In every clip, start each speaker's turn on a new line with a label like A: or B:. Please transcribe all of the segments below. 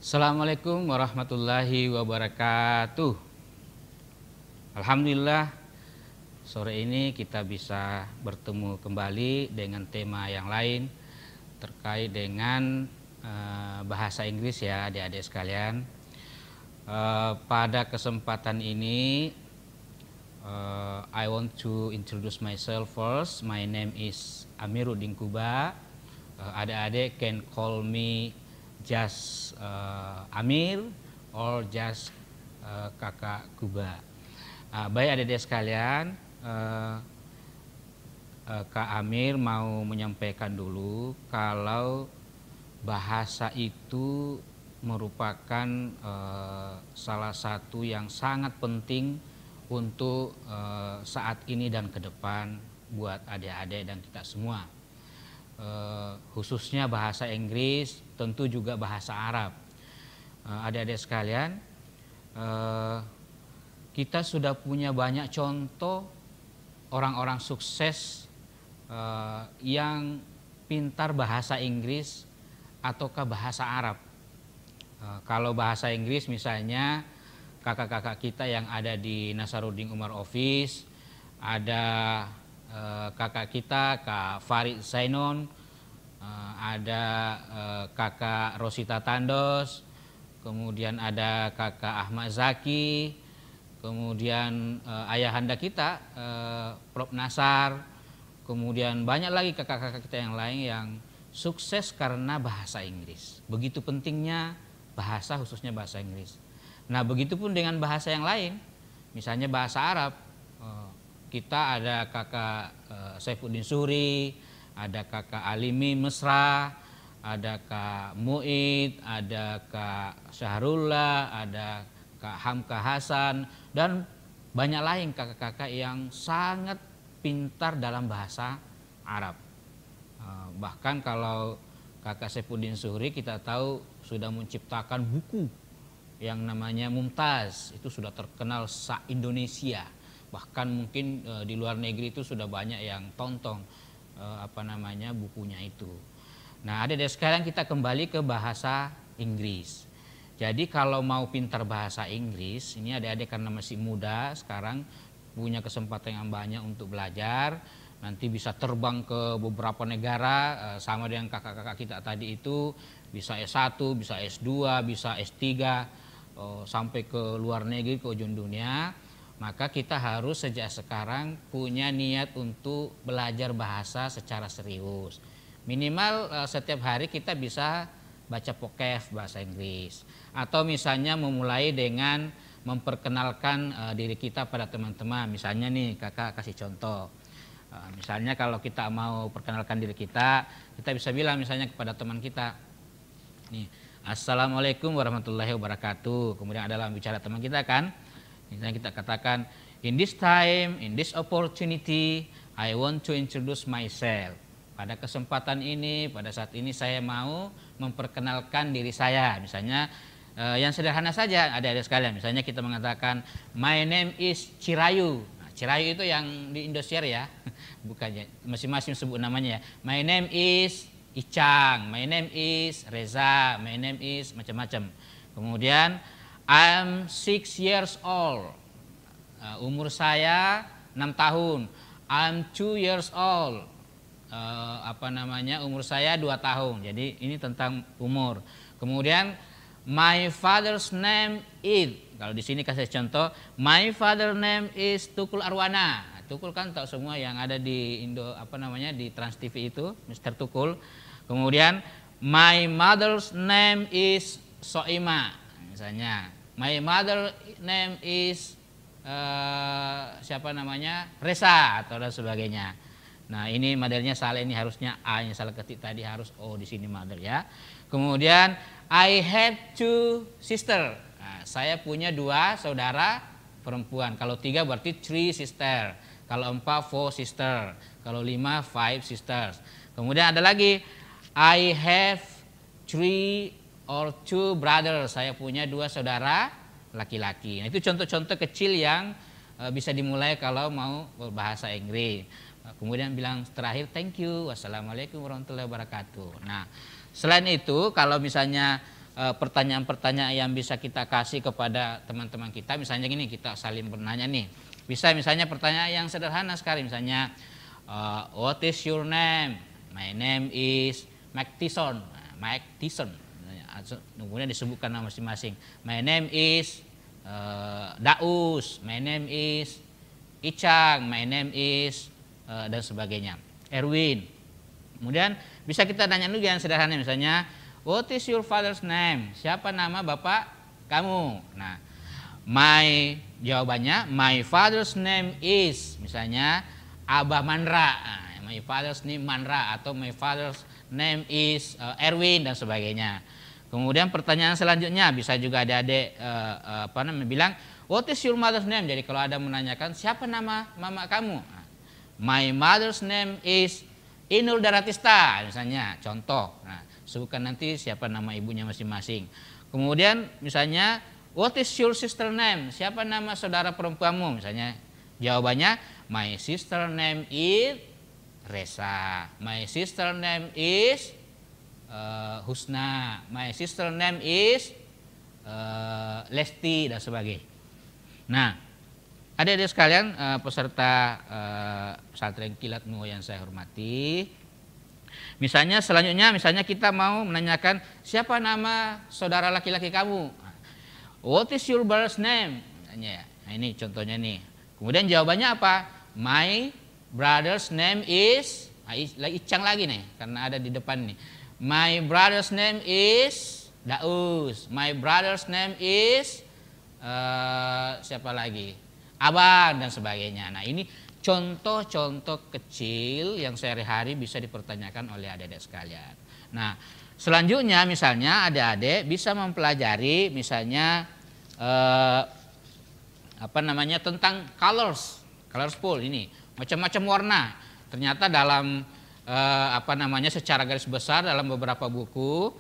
A: Assalamualaikum warahmatullahi wabarakatuh. Alhamdulillah, sore ini kita bisa bertemu kembali dengan tema yang lain terkait dengan bahasa Inggris ya adik-adik sekalian. Pada kesempatan ini I want to introduce myself first. My name is Amiruddin Kuba. Adik-adik can call me just Amir or just Kakak Kuba. Baik adik-adik sekalian, Kak Amir mau menyampaikan dulu kalau bahasa itu merupakan salah satu yang sangat penting untuk saat ini dan ke depan buat adik-adik dan kita semua. Khususnya bahasa Inggris, tentu juga bahasa Arab. Adik-adik sekalian, kita sudah punya banyak contoh orang-orang sukses yang pintar bahasa Inggris ataukah bahasa Arab. Kalau bahasa Inggris misalnya kakak-kakak kita yang ada di Nasaruddin Umar Office, ada kakak kita Kak Farid Zainon, ada kakak Rosita Tandos, kemudian ada kakak Ahmad Zaki, kemudian ayahanda kita Prof Nasar, kemudian banyak lagi kakak-kakak kita yang lain yang sukses karena bahasa Inggris. Begitu pentingnya bahasa, khususnya bahasa Inggris. Nah, begitupun dengan bahasa yang lain, misalnya bahasa Arab. Kita ada kakak Saifuddin Suri, ada kakak Alimi Mesra, ada kak Muid, ada kak Syahrullah, ada kak Hamka Hasan, dan banyak lain kakak-kakak yang sangat pintar dalam bahasa Arab. Bahkan kalau kakak Saifuddin Suri kita tahu sudah menciptakan buku yang namanya Mumtaz, itu sudah terkenal se-Indonesia. Bahkan mungkin di luar negeri itu sudah banyak yang tonton bukunya itu. Nah, adik-adik sekalian, kita kembali ke bahasa Inggris. Jadi kalau mau pintar bahasa Inggris, ini adik-adik karena masih muda sekarang punya kesempatan yang banyak untuk belajar. Nanti bisa terbang ke beberapa negara sama dengan kakak-kakak kita tadi itu, bisa S1, bisa S2, bisa S3, sampai ke luar negeri, ke ujung dunia. Maka kita harus sejak sekarang punya niat untuk belajar bahasa secara serius. Minimal setiap hari kita bisa baca vocab bahasa Inggris. Atau misalnya memulai dengan memperkenalkan diri kita pada teman-teman. Misalnya nih kakak kasih contoh. Misalnya kalau kita mau perkenalkan diri kita bisa bilang misalnya kepada teman kita, nih, Assalamualaikum warahmatullahi wabarakatuh. Kemudian adalah bicara teman kita kan. Misalnya kita katakan, in this time, in this opportunity, I want to introduce myself. Pada kesempatan ini, pada saat ini saya mau memperkenalkan diri saya. Misalnya yang sederhana saja adik-adik sekalian. Misalnya kita mengatakan, my name is Cirayu. Nah, Cirayu itu yang di Indosiar ya, bukannya masing-masing sebut namanya ya. My name is Icang, my name is Reza, my name is macam-macam. Kemudian I'm 6 years old. Umur saya 6 tahun. I'm 2 years old. Umur saya 2 tahun. Jadi ini tentang umur. Kemudian my father's name is. Kalau di sini kasih contoh, my father name is Tukul Arwana. Tukul kan tahu semua yang ada di di Trans TV itu, Mr. Tukul. Kemudian my mother's name is Soima. Misalnya, my mother name is Resa atau dan sebagainya. Nah, ini modelnya salah, ini harusnya A, yang salah ketik tadi harus O di sini mother ya. Kemudian I have 2 sister. Nah, saya punya 2 saudara perempuan. Kalau 3 berarti 3 sister. Kalau 4 4 sister. Kalau 5 5 sisters. Kemudian ada lagi I have 3 or 2 brothers, saya punya 2 saudara laki-laki. Nah, itu contoh-contoh kecil yang bisa dimulai kalau mau berbahasa Inggris. Kemudian bilang terakhir thank you, wassalamualaikum warahmatullahi wabarakatuh. Nah, selain itu kalau misalnya pertanyaan-pertanyaan yang bisa kita kasih kepada teman-teman kita. Misalnya gini, kita saling bertanya nih. Bisa misalnya pertanyaan yang sederhana sekali, misalnya what is your name? My name is Mike Tyson. Mike Tyson. Kemudian disebutkan nama masing-masing. My name is Daus. My name is Icang. My name is dan sebagainya. Erwin. Kemudian bisa kita tanya dulu yang sederhana, misalnya what is your father's name? Siapa nama bapak kamu? Nah, jawabannya my father's name is, misalnya Abah Mandra. Nah, my father's name Mandra, atau my father's name is Erwin dan sebagainya. Kemudian pertanyaan selanjutnya bisa juga adik-adik bilang what is your mother's name? Jadi kalau ada menanyakan siapa nama mama kamu? Nah, my mother's name is Inul Daratista, misalnya contoh. Nah, sebutkan nanti siapa nama ibunya masing-masing. Kemudian misalnya what is your sister name? Siapa nama saudara perempuanmu? Misalnya jawabannya my sister name is Resa. My sister name is Husna. My sister name is Lesti dan sebagainya. Nah, adik-adik sekalian, peserta pesantren Kilat Nuh yang saya hormati. Misalnya selanjutnya, misalnya kita mau menanyakan siapa nama saudara laki-laki kamu? What is your brother's name? Nah, ini contohnya nih. Kemudian jawabannya apa? My brother's name is, Icang lagi nih, karena ada di depan nih. My brother's name is Daus. My brother's name is siapa lagi? Abang dan sebagainya. Nah, ini contoh-contoh kecil yang sehari-hari bisa dipertanyakan oleh adik-adik sekalian. Nah, selanjutnya misalnya adik-adik bisa mempelajari misalnya tentang colorful ini, macam-macam warna. Ternyata dalam secara garis besar dalam beberapa buku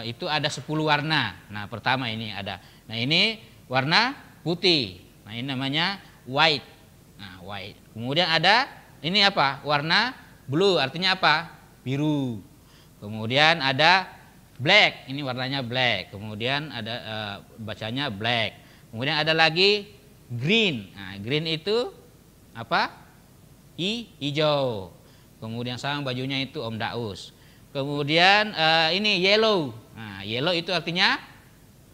A: itu ada 10 warna. Nah, pertama ini ada. Nah, ini warna putih. Nah, ini namanya white. Nah, white. Kemudian ada ini apa? Warna blue, artinya apa? Biru. Kemudian ada black, ini warnanya black. Kemudian ada bacanya black. Kemudian ada lagi green. Nah, green itu apa? Hijau. Kemudian sama bajunya itu Om Daus. Kemudian ini yellow. Nah, yellow itu artinya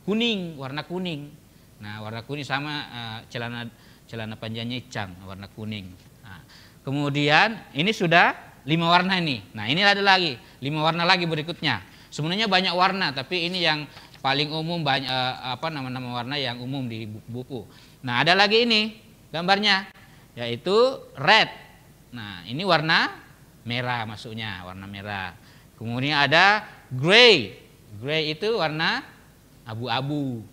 A: kuning, warna kuning. Nah, warna kuning sama celana panjangnya Icang, warna kuning. Nah, kemudian ini sudah 5 warna ini. Nah, ini ada lagi 5 warna lagi berikutnya. Sebenarnya banyak warna, tapi ini yang paling umum, banyak nama-nama warna yang umum di buku-buku. Nah, ada lagi ini gambarnya, yaitu red. Nah, ini warna merah masuknya, warna merah. Kemudian ada gray. Gray itu warna abu-abu.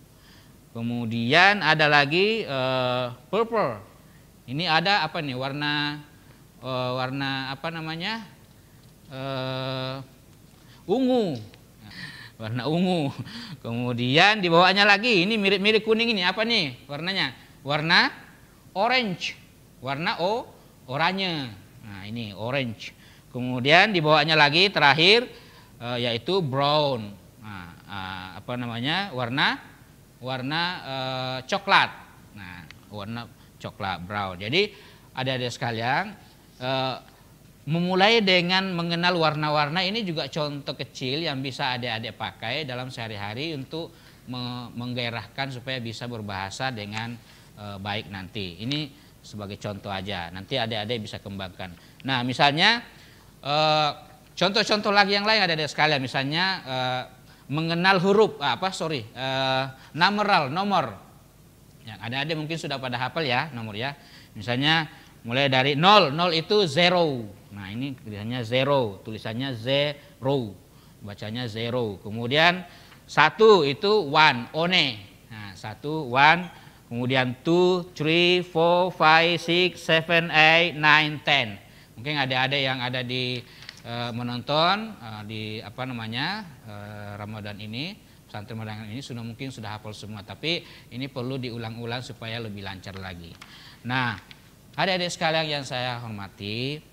A: Kemudian ada lagi purple. Ini ada apa nih? Warna ungu. Warna ungu. Kemudian di bawahnya lagi ini mirip-mirip kuning, ini apa nih warnanya? Warna orange. Warna oranye. Nah, ini orange. Kemudian di bawahnya lagi terakhir yaitu brown. Nah, warna coklat. Nah, warna coklat brown. Jadi adik-adik sekalian, memulai dengan mengenal warna-warna ini juga contoh kecil yang bisa adik-adik pakai dalam sehari-hari untuk menggairahkan supaya bisa berbahasa dengan baik nanti. Ini sebagai contoh aja. Nanti adik-adik bisa kembangkan. Nah, misalnya contoh-contoh lagi yang lain adik-adik sekalian, misalnya mengenal huruf nomor. Ya, adik-adik mungkin sudah pada hafal ya nomor ya. Misalnya mulai dari 0 itu zero. Nah, ini tulisannya zero, tulisannya zero, bacanya zero. Kemudian 1 itu one, one. Nah, 1 one. Kemudian 2, 3, 4, 5, 6, 7, 8, 9, 10. Mungkin adik-adik yang ada di menonton di Ramadan ini, pesantren Ramadan ini mungkin sudah hafal semua, tapi ini perlu diulang-ulang supaya lebih lancar lagi. Nah, adik-adik sekalian yang saya hormati,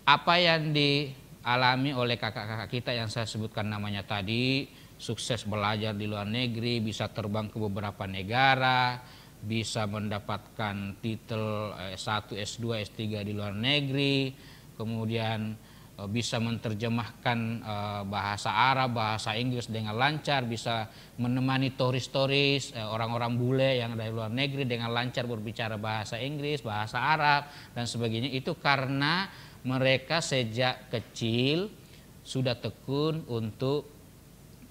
A: apa yang dialami oleh kakak-kakak kita yang saya sebutkan namanya tadi, sukses belajar di luar negeri, bisa terbang ke beberapa negara, bisa mendapatkan titel S1, S2, S3 di luar negeri, kemudian bisa menerjemahkan bahasa Arab, bahasa Inggris dengan lancar, bisa menemani turis-turis, orang-orang bule yang dari luar negeri dengan lancar berbicara bahasa Inggris, bahasa Arab, dan sebagainya. Itu karena mereka sejak kecil sudah tekun untuk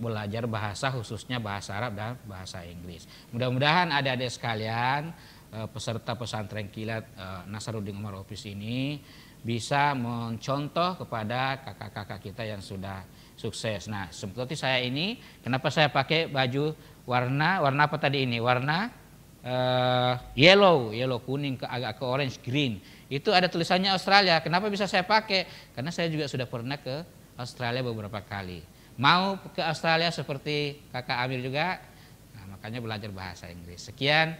A: belajar bahasa, khususnya bahasa Arab dan bahasa Inggris. Mudah-mudahan adik-adik sekalian, peserta pesantren kilat Nasaruddin Umar Office ini bisa mencontoh kepada kakak-kakak kita yang sudah sukses. Nah, seperti saya ini, kenapa saya pakai baju warna apa tadi ini? Warna yellow kuning agak ke orange green. Itu ada tulisannya Australia. Kenapa bisa saya pakai? Karena saya juga sudah pernah ke Australia beberapa kali. Mau ke Australia seperti kakak Amir juga, nah, makanya belajar bahasa Inggris. Sekian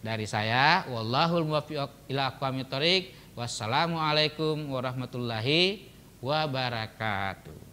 A: dari saya. Wallahul muwaffiq ila aqwamit thoriq. Wassalamualaikum warahmatullahi wabarakatuh.